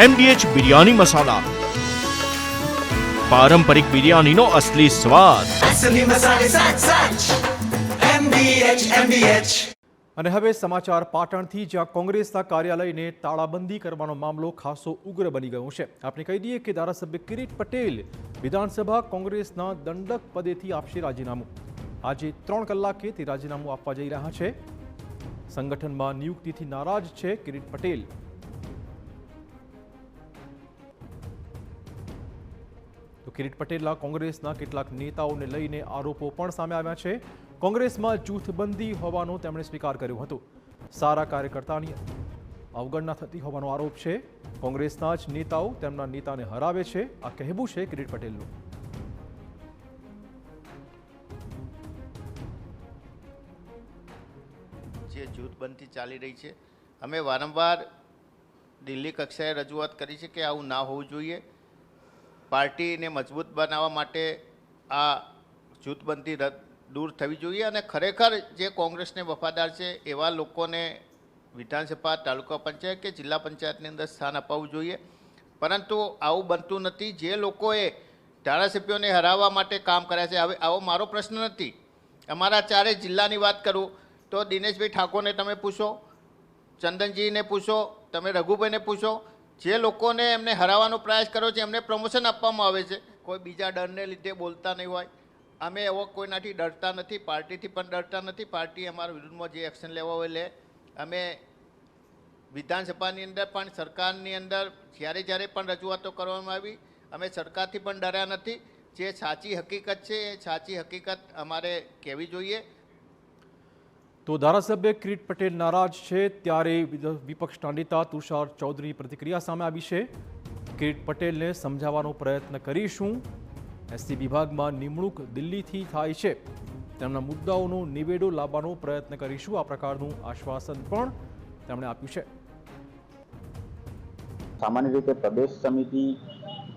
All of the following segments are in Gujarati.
MDH બિરયાની મસાલા, પારંપરિક બિરયાનીનો અસલી સ્વાદ. असली मसाले साच साच MDH. અને હવે સમાચાર પાટણથી, જ્યાં કોંગ્રેસના કાર્યાલયને તાળાબંધી કરવાનો મામલો ખાસો ઉગ્ર બની ગયો છે. આપણે કહી દઈએ કે ધારાસભ્ય કિરીટ પટેલ વિધાનસભા કોંગ્રેસના દંડક પદેથી આપશે રાજીનામું. આજે 3 કલાકે તે રાજીનામું આપવા જઈ રહ્યા છે. સંગઠનમાં નિયુક્તિથી નારાજ છે કિરીટ પટેલ. તો કિરીટ પટેલના કોંગ્રેસના કેટલાક નેતાઓને લઈને આરોપો પણ સામે આવ્યા છે. કોંગ્રેસમાં જૂથબંધી હોવાનો તેમણે સ્વીકાર કર્યો હતો. સારા કાર્યકર્તાની અવગણના થતી હોવાનો આરોપ છે. કોંગ્રેસના જ નેતાઓ તેમના નેતાને હરાવે છે, આ કહેવું છે કિરીટ પટેલનું. જે જૂથબંધી ચાલી રહી છે, અમે વારંવાર દિલ્હી કક્ષાએ રજૂઆત કરી છે કે આવું ના હોવું જોઈએ. પાર્ટીને મજબૂત બનાવવા માટે આ જૂથબંધી દૂર થવી જોઈએ અને ખરેખર જે કોંગ્રેસને વફાદાર છે એવા લોકોને વિધાનસભા, તાલુકા પંચાયત કે જિલ્લા પંચાયતની અંદર સ્થાન અપાવવું જોઈએ. પરંતુ આવું બનતું નથી. જે લોકોએ ધારાસભ્યોને હરાવવા માટે કામ કર્યા છે, હવે આવો મારો પ્રશ્ન નથી. અમારા 4 જિલ્લાની વાત કરું તો દિનેશભાઈ ઠાકોરને તમે પૂછો, ચંદનજીને પૂછો, તમે રઘુભાઈને પૂછો. જે લોકોને એમને હરાવવાનો પ્રયાસ કર્યો છે એમને પ્રમોશન આપવામાં આવે છે. કોઈ બીજા ડરને લીધે બોલતા નહીં હોય. અમે એવો કોઈનાથી ડરતા નથી, પાર્ટીથી પણ ડરતા નથી. પાર્ટી અમારા વિરુદ્ધમાં જે એક્શન લેવા હોય લે. અમે વિધાનસભાની અંદર પણ, સરકારની અંદર જ્યારે પણ રજૂઆતો કરવામાં આવી, અમે સરકારથી પણ ડર્યા નથી. જે સાચી હકીકત છે એ સાચી હકીકત અમારે કહેવી જોઈએ. તો ધારાસભ્ય કિરીટ પટેલ નારાજ છે, ત્યારે વિપક્ષના નેતા તુષાર ચૌધરીની પ્રતિક્રિયા સામે આવી છે. કિરીટ પટેલને સમજાવવાનો પ્રયત્ન કરીશું. એસટી વિભાગમાં નિમણૂક દિલ્હીથી થાય છે, તેમના મુદ્દાઓનો નિવેડો લાવવાનો પ્રયત્ન કરીશું, આ પ્રકારનું આશ્વાસન પણ તેમણે આપ્યું છે. સામાન્ય રીતે પ્રદેશ સમિતિ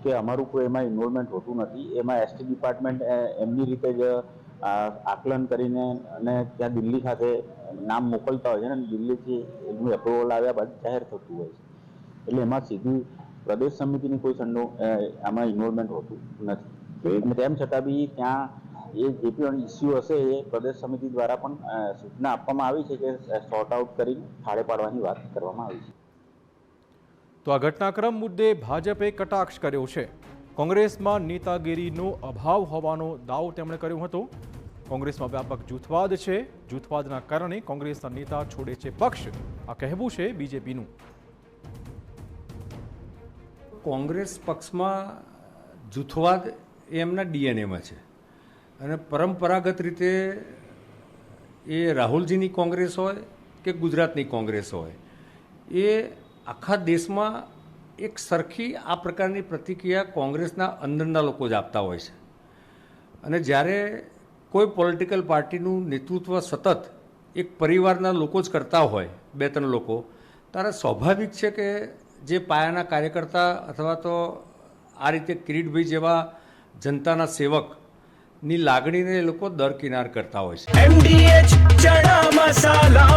કે અમારું કોઈ એમાં ઇન્વોલ્વમેન્ટ હોતું નથી. એમાં એસટી ડિપાર્ટમેન્ટ એમની રીતે જ આકલન કરીને અને ત્યાં દિલ્હી ખાતે નામ મોકલતા હોય છે ને દિલ્હીથી એમનું એપ્રુવલ આવ્યા બાદ જાહેર થતું હોય છે. એટલે એમાં સીધું પ્રદેશ સમિતિની કોઈ આમાં ઇન્વોલ્વમેન્ટ હોતું નથી. તેમ છતાં બી ત્યાં એ જે પણ ઇસ્યુ હશે એ પ્રદેશ સમિતિ દ્વારા પણ સૂચના આપવામાં આવી છે કે સોર્ટ આઉટ કરી થાળે પાડવાની વાત કરવામાં આવી છે. તો આ ઘટનાક્રમ મુદ્દે ભાજપે કટાક્ષ કર્યો છે. કોંગ્રેસમાં નેતાગીરીનો અભાવ હોવાનો દાવો તેમણે કર્યો હતો. કોંગ્રેસમાં વ્યાપક જૂથવાદ છે, જૂથવાદના કારણે કોંગ્રેસના નેતા છોડે છે પક્ષ, આ કહેવું છે બીજેપીનું. કોંગ્રેસ પક્ષમાં જૂથવાદ એ એમના ડીએનએમાં છે અને પરંપરાગત રીતે એ રાહુલજીની કોંગ્રેસ હોય કે ગુજરાતની કોંગ્રેસ હોય, એ આખા દેશમાં એક સરખી આ પ્રકારની પ્રતિક્રિયા કોંગ્રેસના અંદરના લોકો જ આપતા હોય છે. અને જ્યારે કોઈ પોલિટિકલ પાર્ટીનું નેતૃત્વ સતત એક પરિવારના લોકો જ કરતા હોય, 2-3 લોકો, ત્યારે સ્વાભાવિક છે કે જે પાયાના કાર્યકર્તા અથવા તો આ રીતે કિરીટભાઈ જેવા જનતાના સેવકની લાગણીને એ લોકો દરકિનાર કરતા હોય છે. MDH ચણા મસાલા.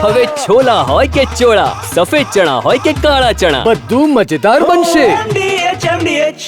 હવે છોલા હોય કે ચોળા, સફેદ ચણા હોય કે કાળા ચણા, બધું મજેદાર બનશે. MDH